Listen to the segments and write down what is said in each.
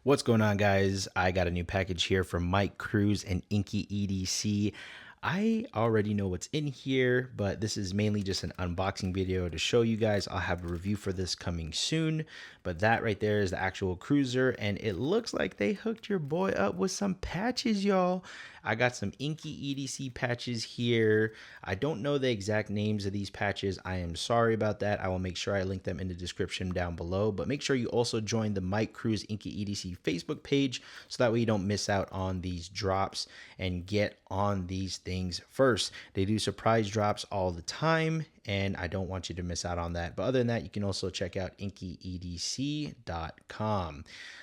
What's going on, guys? I got a new package here from Mike Cruz and MikeyDC. I already know what's in here, but this is mainly just an unboxing video to show you guys. I'll have a review for this coming soon, but that right there is the actual Cruzer, and it looks like they hooked your boy up with some patches, y'all. I got some MikeyDC patches here. I don't know the exact names of these patches. I am sorry about that. I will make sure I link them in the description down below, but make sure you also join the Mike Cruz MikeyDC Facebook page so that way you don't miss out on these drops and get on these things first. They do surprise drops all the time, and I don't want you to miss out on that. But other than that, you can also check out MikeyDC.com.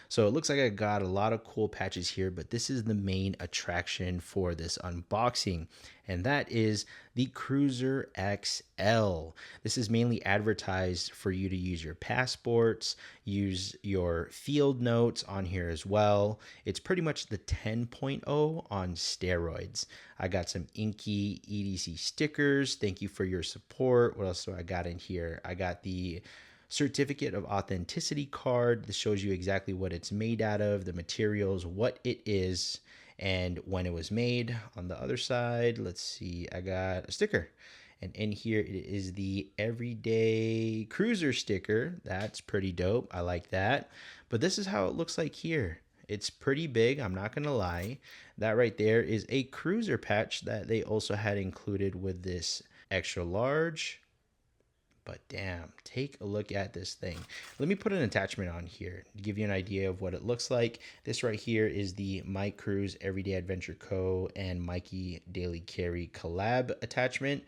So it looks like I got a lot of cool patches here, but this is the main attraction for this unboxing, and that is the Cruzer XL. This is mainly advertised for you to use your passports, use your field notes on here as well. It's pretty much the 10.0 on steroids. I got some MikeyDC stickers. Thank you for your support. What else do I got in here? I got the certificate of authenticity card. This shows you exactly what it's made out of, the materials, what it is, and when it was made. On the other side, let's see, I got a sticker. And in here, it is the Everyday Cruzer sticker. That's pretty dope. I like that. But this is how it looks like here. It's pretty big, I'm not going to lie. That right there is a Cruzer patch that they also had included with this extra large. But damn, take a look at this thing. Let me put an attachment on here to give you an idea of what it looks like. This right here is the Mike Cruz Everyday Adventure Co. and Mikeydailycarry collab attachment.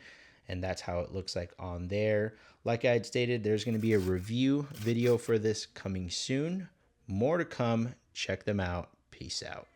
And that's how it looks like on there. Like I had stated, there's going to be a review video for this coming soon. More to come. Check them out. Peace out.